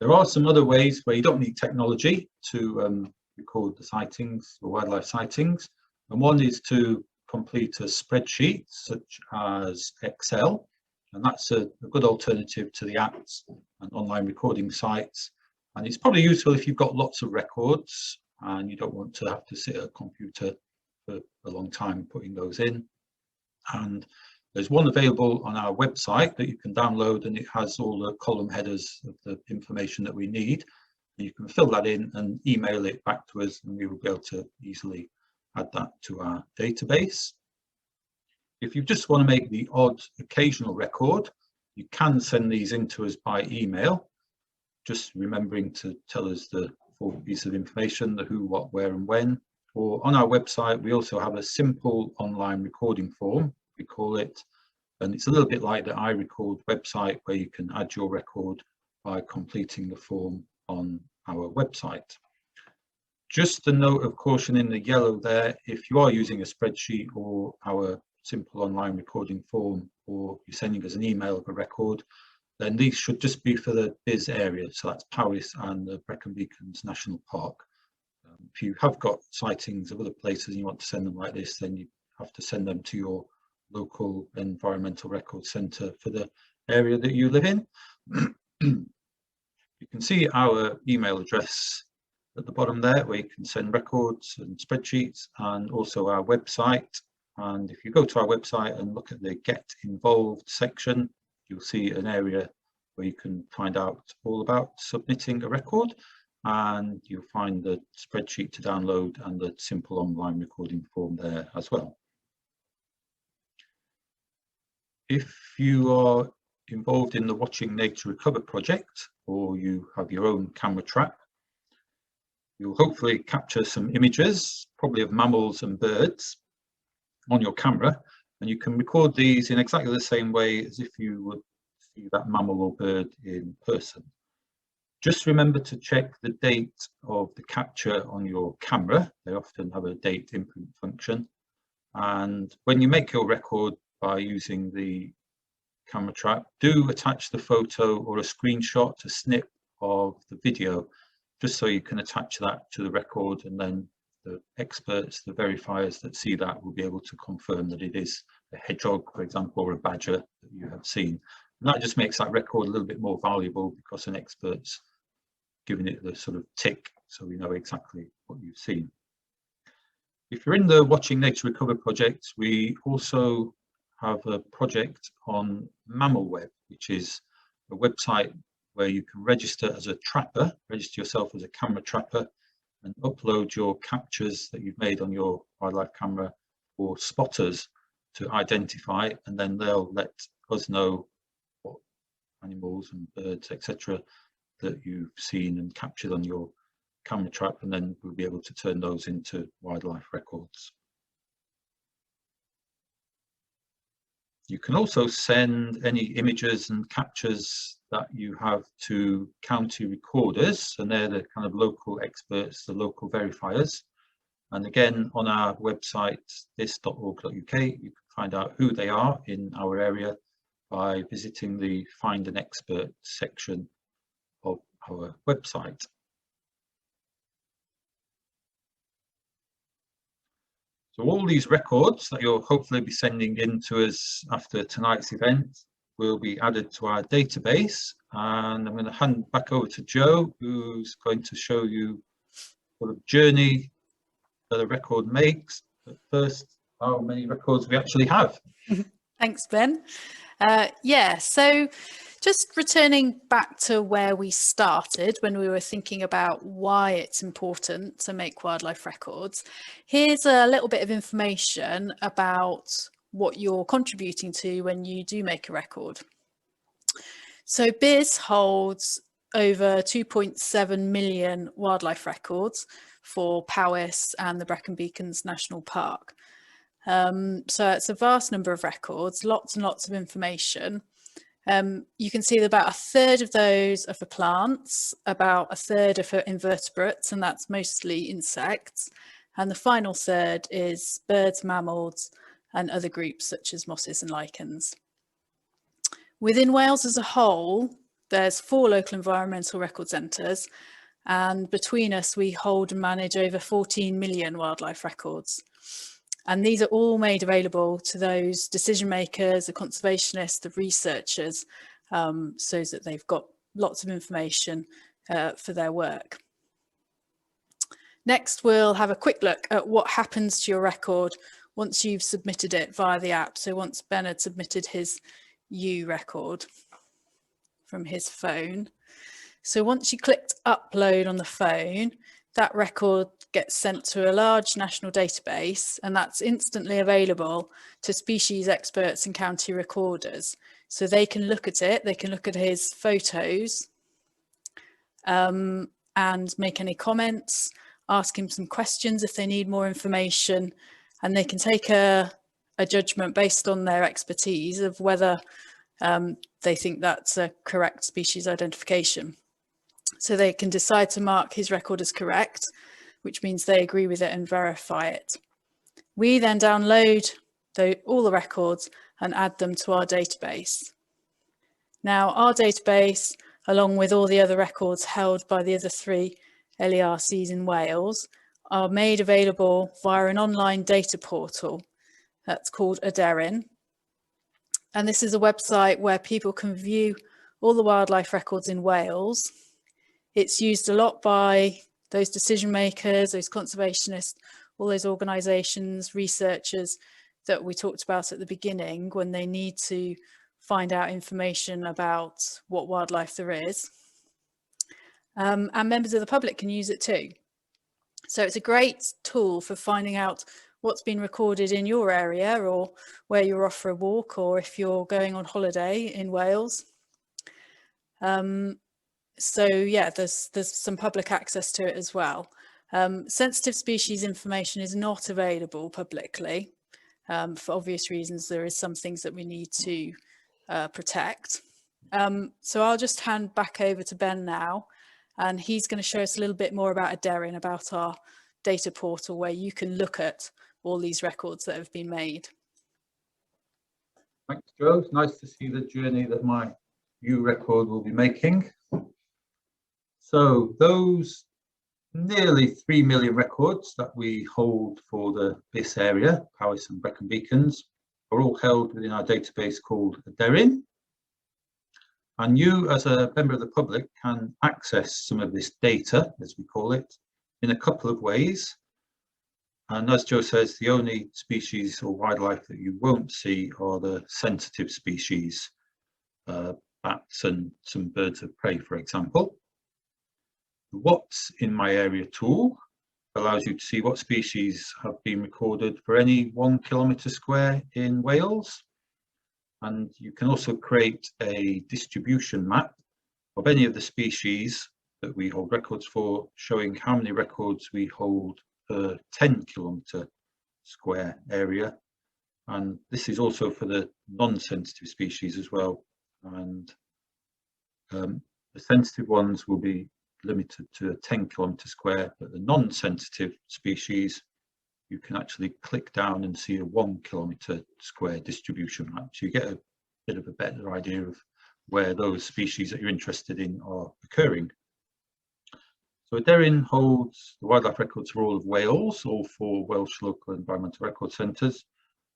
There are some other ways where you don't need technology to record the sightings or wildlife sightings, and one is to complete a spreadsheet such as Excel, and that's a good alternative to the apps and online recording sites. And it's probably useful if you've got lots of records and you don't want to have to sit at a computer for a long time putting those in. And there's one available on our website that you can download, and it has all the column headers of the information that we need. You can fill that in and email it back to us, and we will be able to easily add that to our database. If you just want to make the odd occasional record, you can send these in to us by email, just remembering to tell us the full piece of information, the who, what, where and when. Or on our website, we also have a simple online recording form, we call it, and it's a little bit like the iRecord website where you can add your record by completing the form on our website. Just a note of caution in the yellow there, if you are using a spreadsheet or our simple online recording form, or you're sending us an email of a record, then these should just be for the BIS area, so that's Powys and the Brecon Beacons National Park. If you have got sightings of other places and you want to send them like this, then you have to send them to your local environmental records centre for the area that you live in. You can see our email address at the bottom there, where you can send records and spreadsheets, and also our website. And if you go to our website and look at the Get Involved section, you'll see an area where you can find out all about submitting a record, and you'll find the spreadsheet to download and the simple online recording form there as well. If you are involved in the Watching Nature Recover project, or you have your own camera trap, you'll hopefully capture some images, probably of mammals and birds, on your camera, and you can record these in exactly the same way as if you would see that mammal or bird in person. Just remember to check the date of the capture on your camera. They often have a date imprint function, and when you make your record by using the camera trap, do attach the photo or a screenshot, a snip of the video, just so you can attach that to the record, and then the experts, the verifiers that see that, will be able to confirm that it is a hedgehog, for example, or a badger that you have seen. And that just makes that record a little bit more valuable, because an expert's giving it the sort of tick, so we know exactly what you've seen. If you're in the Watching Nature Recover project, we also have a project on MammalWeb, which is a website where you can register as a trapper, register yourself as a camera trapper, and upload your captures that you've made on your wildlife camera for spotters to identify, and then they'll let us know what animals and birds, etc., that you've seen and captured on your camera trap, and then we'll be able to turn those into wildlife records. You can also send any images and captures that you have to county recorders, and they're the kind of local experts, the local verifiers. And again, on our website, this.org.uk, you can find out who they are in our area by visiting the Find an Expert section of our website. So all these records that you'll hopefully be sending in to us after tonight's event will be added to our database, and I'm going to hand back over to Joe, who's going to show you what a journey that a record makes. But first, how many records we actually have. Thanks, Ben. Yeah, so just returning back to where we started when we were thinking about why it's important to make wildlife records, here's a little bit of information about what you're contributing to when you do make a record. So BIS holds over 2.7 million wildlife records for Powys and the Brecon Beacons National Park. So it's a vast number of records, lots and lots of information. You can see that about a third of those are for plants, about a third are for invertebrates, and that's mostly insects. And the final third is birds, mammals, and other groups such as mosses and lichens. Within Wales as a whole, there's 4 local environmental record centres, and between us we hold and manage over 14 million wildlife records. And these are all made available to those decision makers, the conservationists, the researchers, so that they've got lots of information for their work. Next, we'll have a quick look at what happens to your record once you've submitted it via the app. So once Ben had submitted his U record from his phone. So once you clicked upload on the phone, that record gets sent to a large national database, and that's instantly available to species experts and county recorders. So they can look at it, they can look at his photos and make any comments, ask him some questions if they need more information, and they can take a judgment based on their expertise of whether they think that's a correct species identification. So they can decide to mark his record as correct, which means they agree with it and verify it. We then download all the records and add them to our database. Now, our database, along with all the other records held by the other 3 LERCs in Wales, are made available via an online data portal that's called Aderyn. And this is a website where people can view all the wildlife records in Wales. It's used a lot by those decision makers, those conservationists, all those organisations, researchers that we talked about at the beginning when they need to find out information about what wildlife there is. And members of the public can use it too. So it's a great tool for finding out what's been recorded in your area, or where you're off for a walk, or if you're going on holiday in Wales. So yeah, there's some public access to it as well. Sensitive species information is not available publicly for obvious reasons. There is some things that we need to protect. So I'll just hand back over to Ben now, and he's going to show us a little bit more about Aderyn, about our data portal where you can look at all these records that have been made. Thanks, Joe. It's nice to see the journey that my U record will be making. So those nearly 3 million records that we hold for the BIS area, Powys and Brecon Beacons, are all held within our database called Aderyn. And you, as a member of the public, can access some of this data, as we call it, in a couple of ways. And as Joe says, the only species or wildlife that you won't see are the sensitive species, bats and some birds of prey, for example. The What's in My Area tool allows you to see what species have been recorded for any 1 kilometre square in Wales. And you can also create a distribution map of any of the species that we hold records for, showing how many records we hold per 10 kilometre square area. And this is also for the non-sensitive species as well. And the sensitive ones will be limited to a 10 kilometre square, but the non-sensitive species, you can actually click down and see a 1 kilometre square distribution map. So you get a bit of a better idea of where those species that you're interested in are occurring. So Aderyn holds the wildlife records for all of Wales, all 4 Welsh local environmental record centres.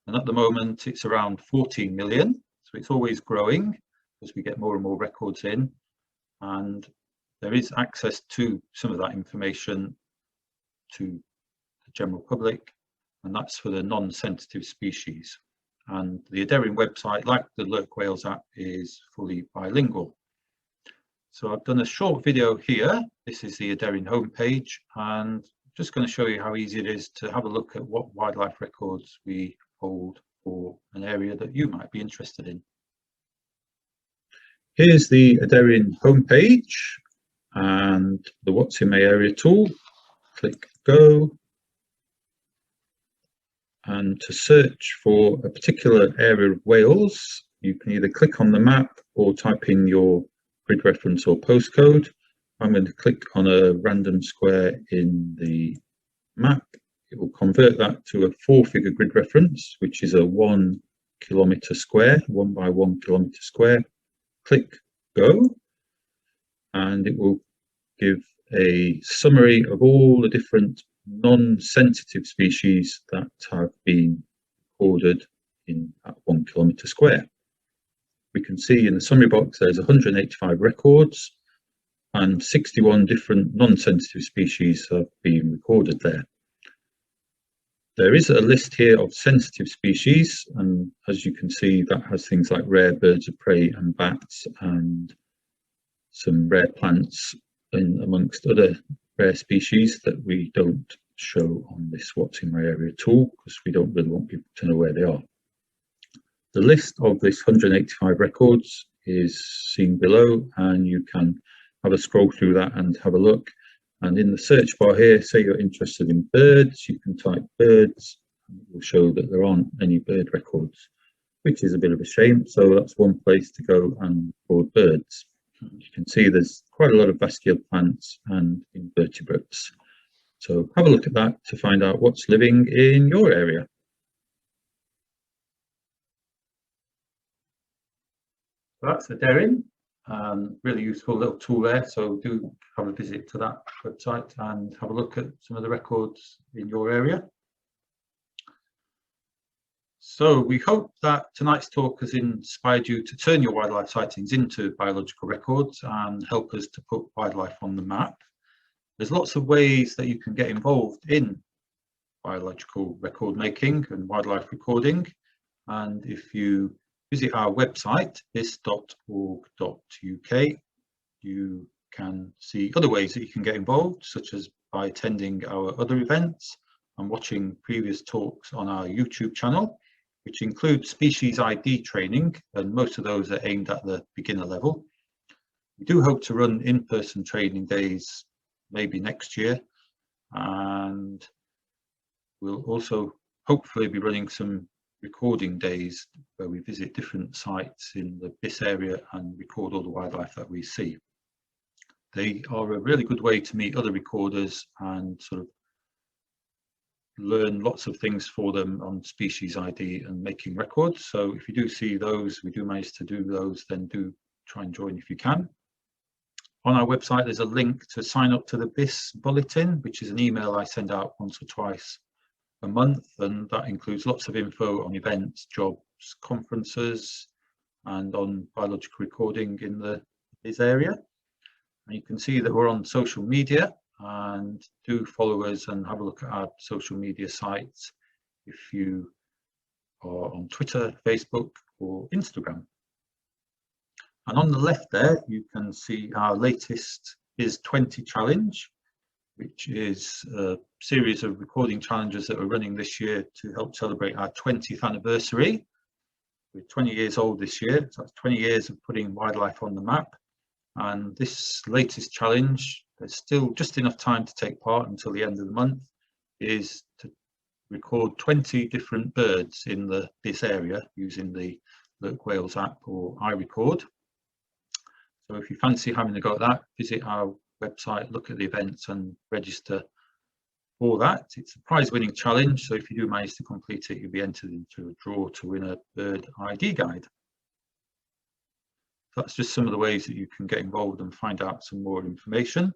And at the moment it's around 14 million. So it's always growing as we get more and more records in. And there is access to some of that information to the general public, and that's for the non-sensitive species. And the Aderyn website, like the Lurk Wales app, is fully bilingual. So I've done a short video here. This is the Aderyn homepage, and I'm just going to show you how easy it is to have a look at what wildlife records we hold for an area that you might be interested in. Here's the Aderyn homepage and the What's in My Area tool. Click go. And to search for a particular area of Wales, you can either click on the map or type in your grid reference or postcode. I'm going to click on a random square in the map. It will convert that to a 4-figure grid reference, which is a 1 kilometre square, 1 by 1 kilometre square. Click go, and it will give a summary of all the different non-sensitive species that have been recorded in at 1 kilometre square. We can see in the summary box there's 185 records and 61 different non-sensitive species have been recorded there. There is a list here of sensitive species, and as you can see that has things like rare birds of prey and bats and some rare plants amongst other rare species that we don't show on this What's in My Area tool because we don't really want people to know where they are. The list of this 185 records is seen below, and you can have a scroll through that and have a look. And in the search bar here, say you're interested in birds, you can type birds, and it will show that there aren't any bird records, which is a bit of a shame. So that's one place to go and record birds. You can see there's quite a lot of vascular plants and invertebrates. So have a look at that to find out what's living in your area. That's the Daring, really useful little tool there. So do have a visit to that website and have a look at some of the records in your area. So we hope that tonight's talk has inspired you to turn your wildlife sightings into biological records and help us to put wildlife on the map. There's lots of ways that you can get involved in biological record making and wildlife recording. And if you visit our website, bis.org.uk, you can see other ways that you can get involved, such as by attending our other events and watching previous talks on our YouTube channel, which includes species ID training, and most of those are aimed at the beginner level. We do hope to run in-person training days maybe next year, and we'll also hopefully be running some recording days where we visit different sites in the BIS area and record all the wildlife that we see. They are a really good way to meet other recorders and sort of learn lots of things for them on species ID and making records. So if you do see those, we do manage to do those, then do try and join if you can. On our website, there's a link to sign up to the BIS bulletin, which is an email I send out once or twice a month, and that includes lots of info on events, jobs, conferences, and on biological recording in the BIS area. And you can see that we're on social media, and do follow us and have a look at our social media sites if you are on Twitter, Facebook, or Instagram. And on the left there, you can see our latest BIS 20 challenge, which is a series of recording challenges that we're running this year to help celebrate our 20th anniversary. We're 20 years old this year, so that's 20 years of putting wildlife on the map. And this latest challenge, there's still just enough time to take part until the end of the month, is to record 20 different birds in this area using the Look Wales app or iRecord. So if you fancy having a go at that, visit our website, look at the events and register for that. It's a prize-winning challenge, so if you do manage to complete it, you'll be entered into a draw to win a bird ID guide. That's just some of the ways that you can get involved and find out some more information.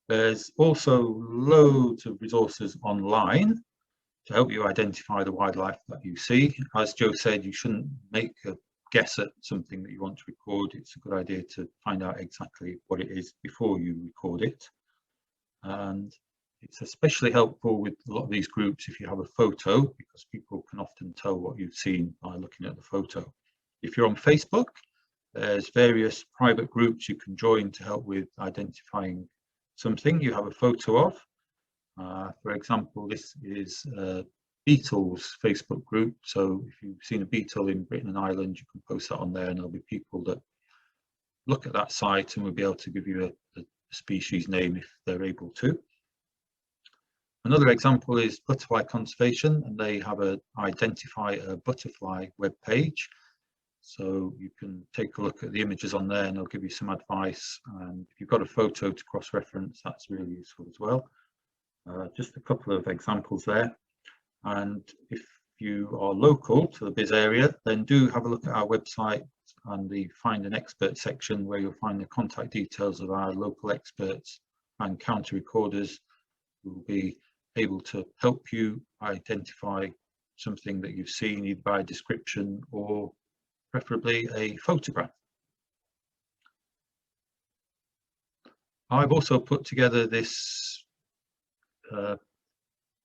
There's also loads of resources online to help you identify the wildlife that you see. As Joe said, you shouldn't make a guess at something that you want to record. It's a good idea to find out exactly what it is before you record it. And it's especially helpful with a lot of these groups if you have a photo, because people can often tell what you've seen by looking at the photo. If you're on Facebook, there's various private groups you can join to help with identifying something you have a photo of. For example, this is beetles Facebook group. So if you've seen a beetle in Britain and Ireland, you can post that on there, and there'll be people that look at that site and will be able to give you a species name if they're able to. Another example is Butterfly Conservation, and they have a Identify a Butterfly webpage. So you can take a look at the images on there and they'll give you some advice. And if you've got a photo to cross-reference, that's really useful as well. Just a couple of examples there. And if you are local to the BIS area, then do have a look at our website and the Find an Expert section, where you'll find the contact details of our local experts and county recorders who will be able to help you identify something that you've seen, either by description or preferably a photograph. I've also put together this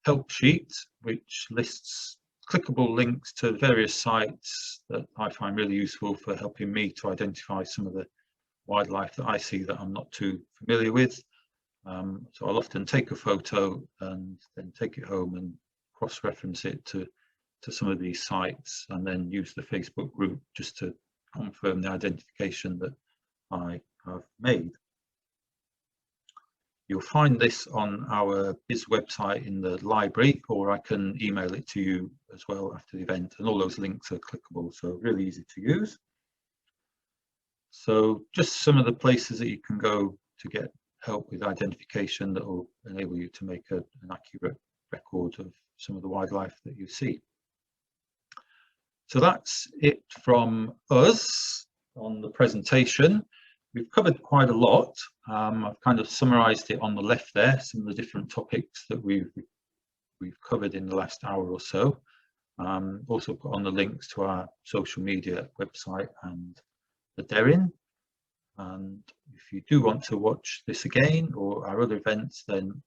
help sheet, which lists clickable links to various sites that I find really useful for helping me to identify some of the wildlife that I see that I'm not too familiar with. So I'll often take a photo and then take it home and cross-reference it to some of these sites, and then use the Facebook group just to confirm the identification that I have made. You'll find this on our BIS website in the library, or I can email it to you as well after the event, and all those links are clickable, so really easy to use. So just some of the places that you can go to get help with identification that will enable you to make an accurate record of some of the wildlife that you see. So that's it from us on the presentation. We've covered quite a lot. I've kind of summarised it on the left there, some of the different topics that we've covered in the last hour or so. Also put on the links to our social media website and the Derrin. And if you do want to watch this again or our other events, then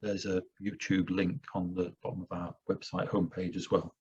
there's a YouTube link on the bottom of our website homepage as well.